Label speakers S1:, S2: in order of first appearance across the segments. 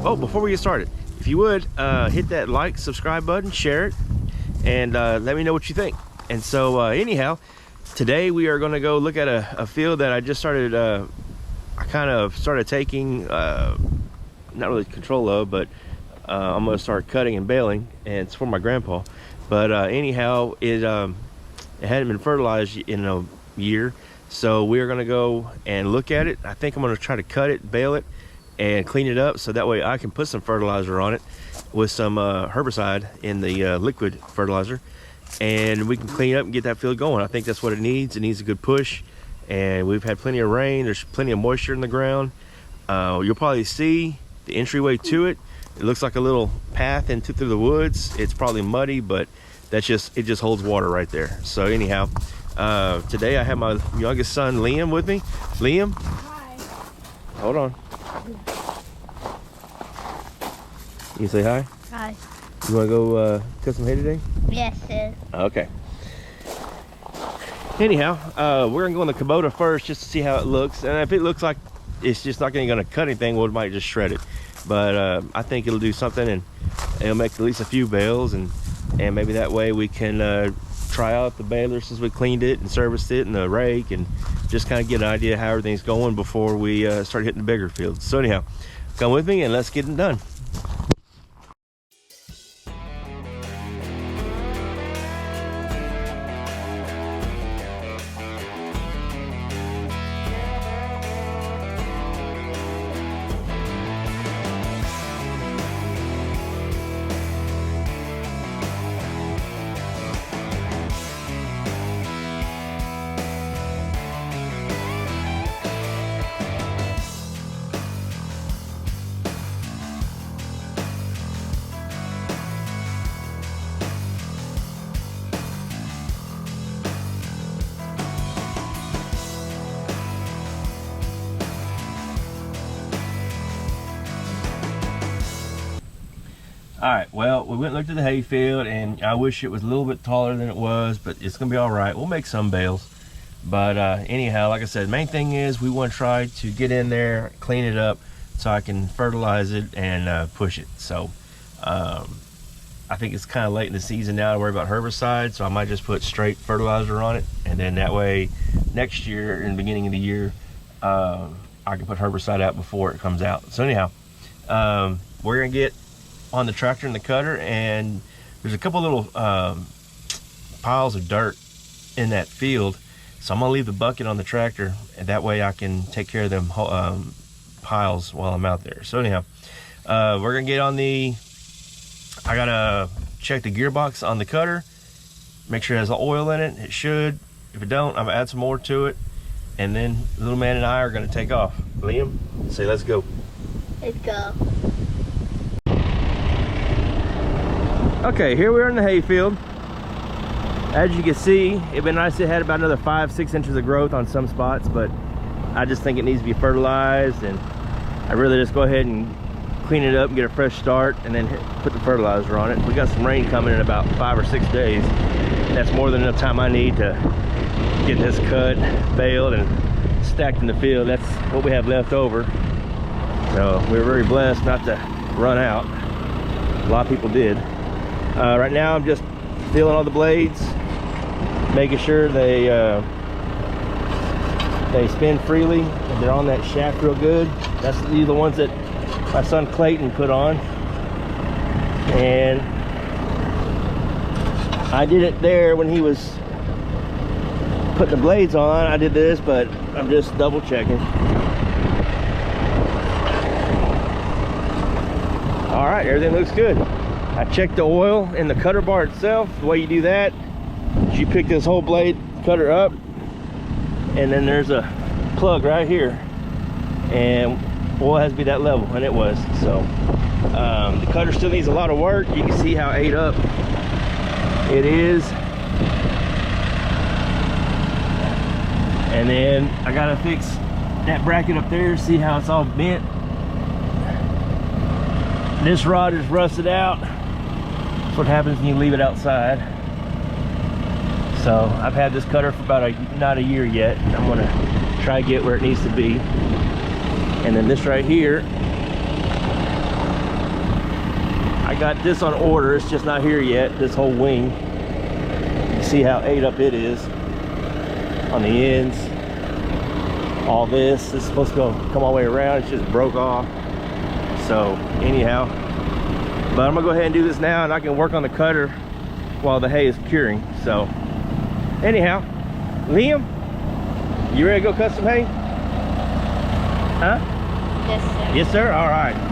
S1: Oh, before we get started, if you would hit that like, subscribe button, share it, and let me know what you think. And so anyhow, today we are going to go look at a field that I just started. I kind of started taking not really control of, but I'm going to start cutting and baling, and it's for my grandpa. But anyhow, it hadn't been fertilized in a year, so we're going to go and look at it. I think I'm going to try to cut it, bale it, and clean it up, so that way I can put some fertilizer on it with some herbicide in the liquid fertilizer, and we can clean it up and get that field going. I think that's what it needs. It needs a good push, and we've had plenty of rain. There's plenty of moisture in the ground. You'll probably see the entryway to it. It looks like a little path through the woods. It's probably muddy, but it just holds water right there. So anyhow, today I have my youngest son Liam with me. Liam,
S2: hi.
S1: Hold on. You say hi?
S2: Hi.
S1: You want to go cut some hay today?
S2: Yes, sir.
S1: Okay. Anyhow, we're gonna go in the Kubota first just to see how it looks, and if it looks like it's just not gonna cut anything, we might just shred it. But I think it'll do something, and it'll make at least a few bales, and maybe that way we can try out the baler since we cleaned it and serviced it, and the rake, and just kind of get an idea how everything's going before we start hitting the bigger fields. So anyhow, come with me and let's get it done. All right, well, we went and looked at the hay field, and I wish it was a little bit taller than it was, but it's gonna be all right. We'll make some bales. But anyhow, like I said, the main thing is we want to try to get in there, clean it up, so I can fertilize it and push it. So I think it's kind of late in the season now to worry about herbicide, so I might just put straight fertilizer on it, and then that way next year, in the beginning of the year, I can put herbicide out before it comes out. So anyhow, we're gonna get on the tractor and the cutter, and there's a couple little piles of dirt in that field, so I'm gonna leave the bucket on the tractor, and that way I can take care of them piles while I'm out there. So anyhow, we're gonna get on I gotta check the gearbox on the cutter, make sure it has oil in it. It should. If it don't, I'm gonna add some more to it, and then little man and I are gonna take off. Liam, say let's go.
S2: Let's go.
S1: Okay, here we are in the hay field. As you can see, it'd been nice if it had about another 5-6 inches of growth on some spots, but I just think it needs to be fertilized, and I'd rather just go ahead and clean it up and get a fresh start, and then put the fertilizer on it. We got some rain coming in about 5 or 6 days. That's more than enough time I need to get this cut, baled, and stacked in the field. That's what we have left over. So we're very blessed not to run out. A lot of people did. Right now I'm just feeling all the blades, making sure they spin freely and they're on that shaft real good. These are the ones that my son Clayton put on, and I did it there when he was putting the blades on. I did this, but I'm just double checking. All right, everything looks good. I checked the oil in the cutter bar itself. The way you do that is you pick this whole blade cutter up, and then there's a plug right here, and oil has to be that level, and it was. So the cutter still needs a lot of work. You can see how ate up it is. And then I gotta fix that bracket up there, see how it's all bent. This rod is rusted out. That's what happens when you leave it outside. So I've had this cutter for about not a year yet. I'm gonna try to get where it needs to be. And then this right here I got this on order. It's just not here yet. This whole wing. You see how ate up it is on the ends. All this is supposed to come all the way around. It's just broke off. So anyhow, but I'm gonna go ahead and do this now, and I can work on the cutter while the hay is curing. So anyhow, Liam, you ready to go cut some hay? Huh?
S2: Yes, sir.
S1: Yes, sir. All right.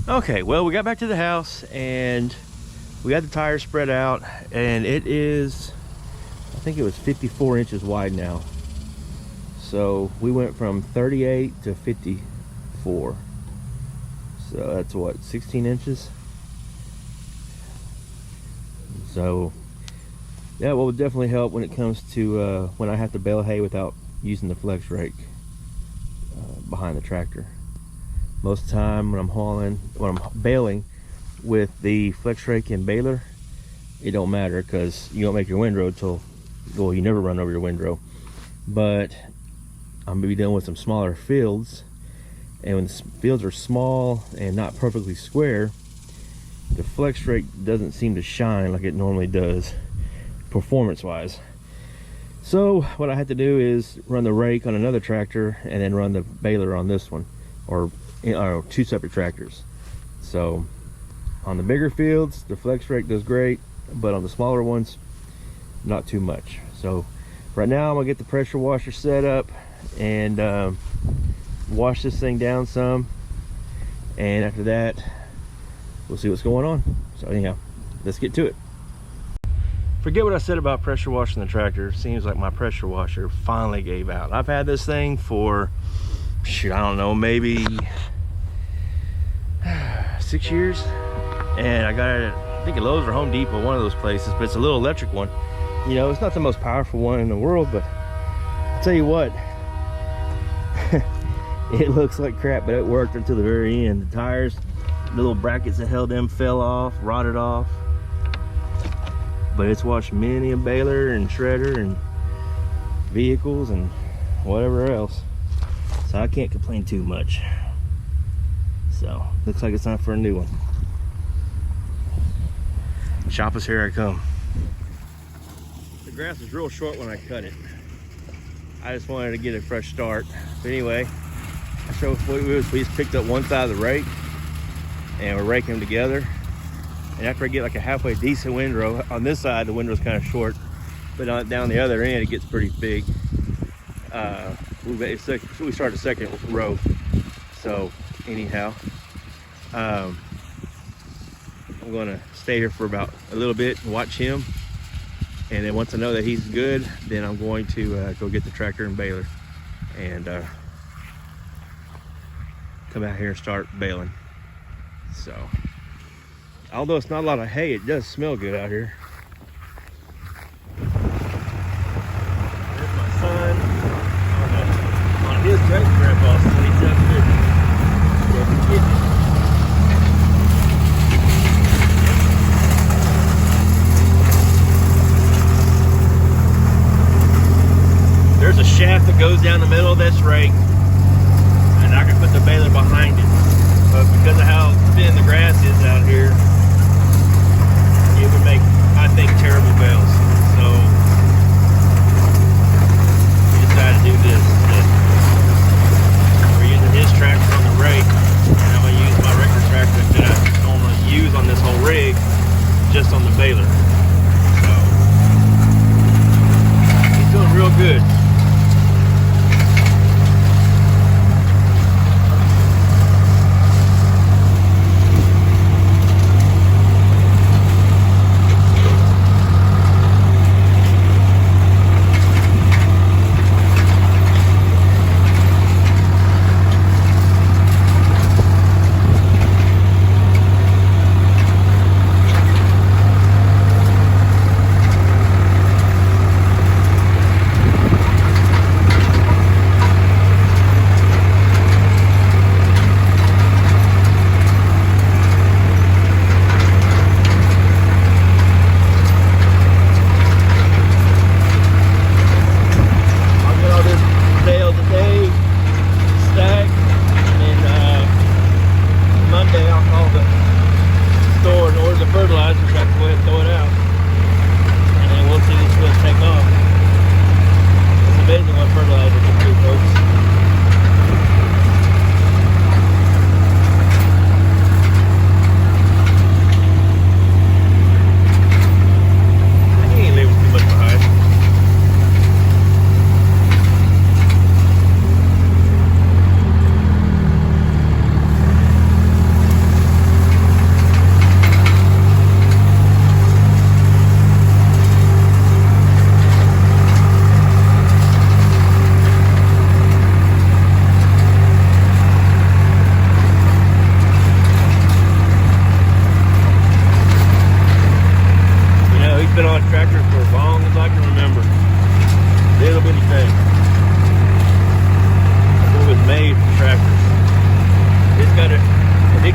S1: Okay, well, we got back to the house, and we got the tires spread out, and it is, I think it was 54 inches wide now. So we went from 38 to 54. So that's what, 16 inches? So yeah, what would definitely help when it comes to when I have to bale hay without using the flex rake behind the tractor. Most of the time when I'm baling with the flex rake and baler, it don't matter because you don't make your windrow till, well, you never run over your windrow. But I'm gonna be dealing with some smaller fields, and when the fields are small and not perfectly square, the flex rake doesn't seem to shine like it normally does performance wise. So what I had to do is run the rake on another tractor and then run the baler on this one, or two separate tractors. So on the bigger fields the flex rake does great, but on the smaller ones not too much. So right now I'm gonna get the pressure washer set up and wash this thing down some, and after that we'll see what's going on. So anyhow, let's get to it. Forget what I said about pressure washing the tractor. Seems like my pressure washer finally gave out. I've had this thing for, shoot, I don't know, maybe 6 years, and I got it, I think at Lowe's or Home Depot, one of those places, but it's a little electric one. You know, it's not the most powerful one in the world, but I'll tell you what, it looks like crap, but it worked until the very end. The tires, the little brackets that held them fell off, rotted off. But it's washed many a baler and shredder and vehicles and whatever else. So I can't complain too much. So looks like it's time for a new one. Shop us, here I come. The grass was real short when I cut it. I just wanted to get a fresh start. But anyway, I showed what we just picked up one side of the rake and we're raking them together. And after I get like a halfway decent windrow, on this side the windrow's kind of short, but down the other end it gets pretty big. We started a second row. So anyhow, I'm gonna stay here for about a little bit and watch him, and then once I know that he's good, then I'm going to go get the tractor and baler and come out here and start baling. So although it's not a lot of hay, it does smell good out here. There's my son on his great grandpa's 2750. There's a shaft that goes down the middle of this rake, and I can put the baler behind it. But because of how thin the grass is out here, it would make, I think, terrible bales. So we decided to do this. We're using his tractor on the rake, and I'm going to use my regular tractor that I normally use on this whole rig just on the baler. So he's doing real good.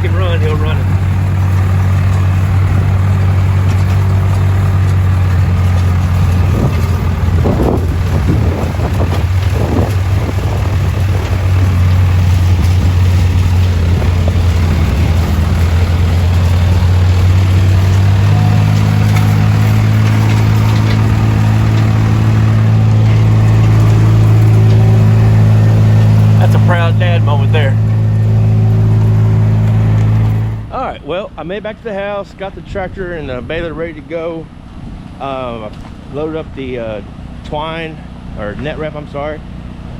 S1: him run, he'll run it. That's a proud dad moment there. All right, well, I made it back to the house, got the tractor and the baler ready to go. I loaded up the twine, or net wrap, I'm sorry,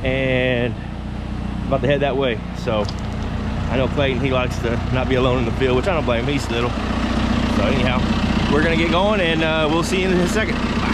S1: and about to head that way. So I know Clayton, he likes to not be alone in the field, which I don't blame him, he's little. So anyhow, we're gonna get going and we'll see you in a second. Bye.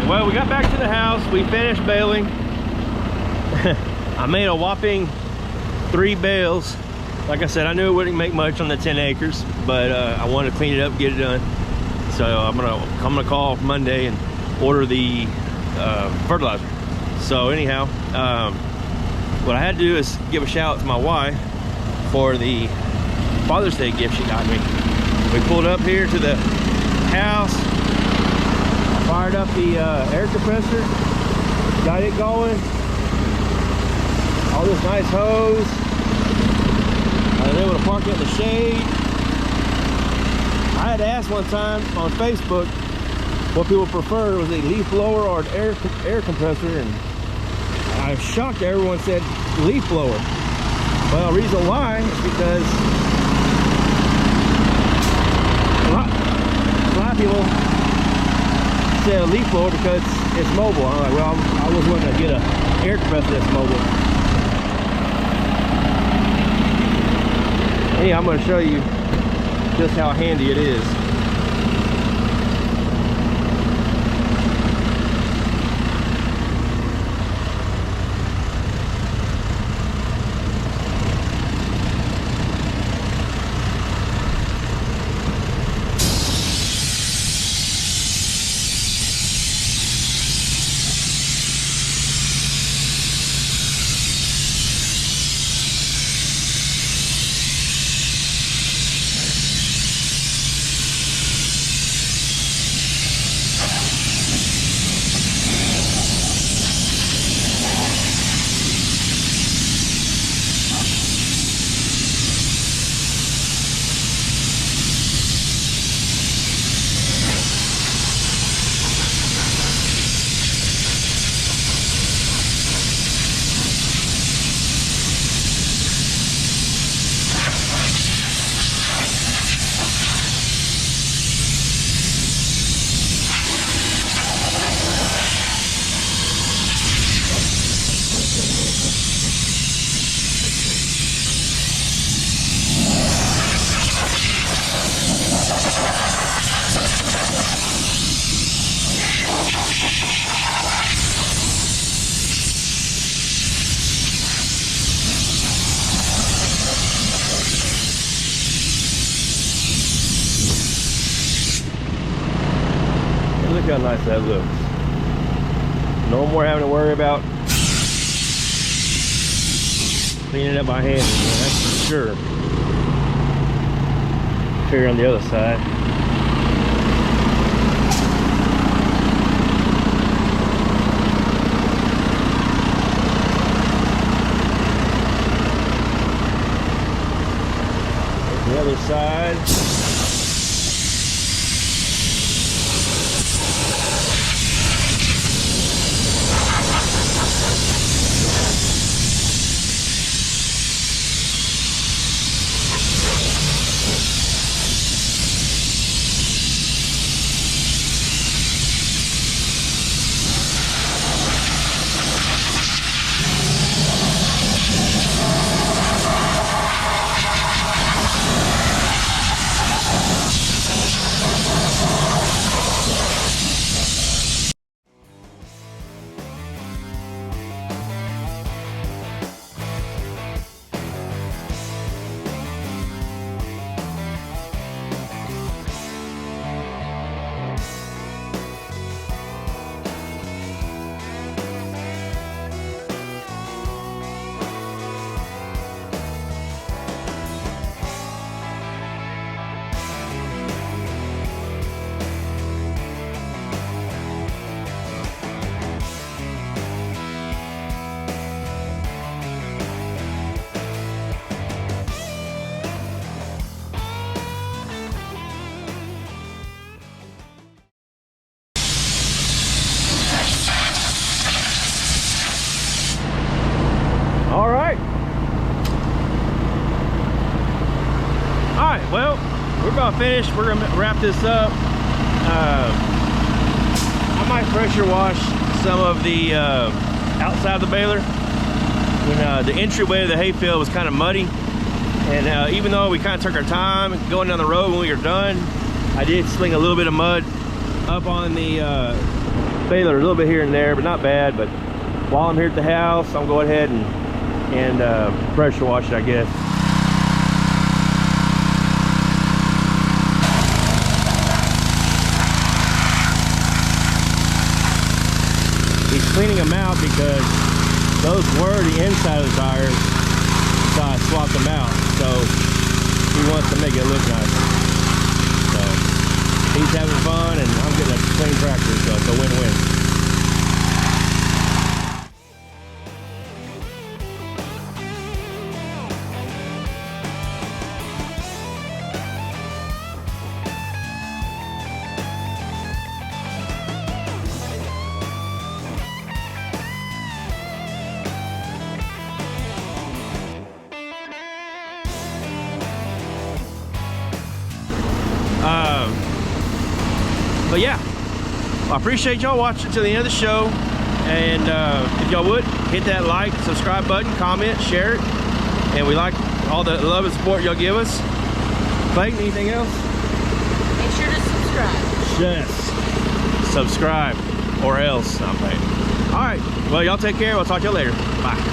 S1: Well, we got back to the house, we finished baling. I made a whopping 3 bales. Like I said, I knew it wouldn't make much on the 10 acres, but I wanted to clean it up and get it done. So I'm gonna call Monday and order the fertilizer. So anyhow, what I had to do is give a shout out to my wife for the Father's Day gift she got me. We pulled up here to the house, fired up the air compressor, got it going, all this nice hose. I was able to park it in the shade. I had to ask one time on Facebook what people prefer, was a leaf blower or an air compressor, and I was shocked that everyone said leaf blower. Well, the reason why is because a lot of people say a leaf blower because it's mobile. I'm like, well, I was wanting to get an air compressor that's mobile. Anyhow, I'm going to show you just how handy it is. See how nice that looks. No more having to worry about cleaning it up by hand again, that's for sure. Here on the other side. The other side. Well, we're about finished. We're gonna wrap this up. I might pressure wash some of the outside of the baler. When the entryway to the hayfield was kind of muddy, and even though we kind of took our time going down the road when we were done, I did sling a little bit of mud up on the baler, a little bit here and there, but not bad. But while I'm here at the house, I'm going ahead and pressure wash it, I guess. He's cleaning them out because those were the inside of the tires, so I swapped them out. So he wants to make it look nice. So he's having fun and I'm getting a clean tractor, so it's a win-win. But yeah, I appreciate y'all watching to the end of the show, and if y'all would hit that like, subscribe button, comment, share it, and we like all the love and support y'all give us. Clayton, anything else?
S3: Make sure to subscribe.
S1: Yes, subscribe or else. I'm paying. All right, well, y'all take care. We'll talk to you later. Bye.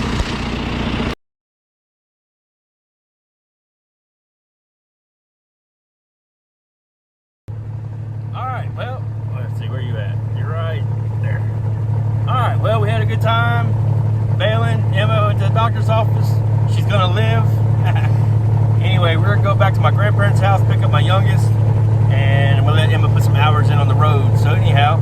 S1: Alright, well, let's see, where you at? You're right there. Alright, well, we had a good time bailing. Emma went to the doctor's office. She's gonna live. Anyway, we're gonna go back to my grandparents' house, pick up my youngest, and I'm gonna let Emma put some hours in on the road. So anyhow,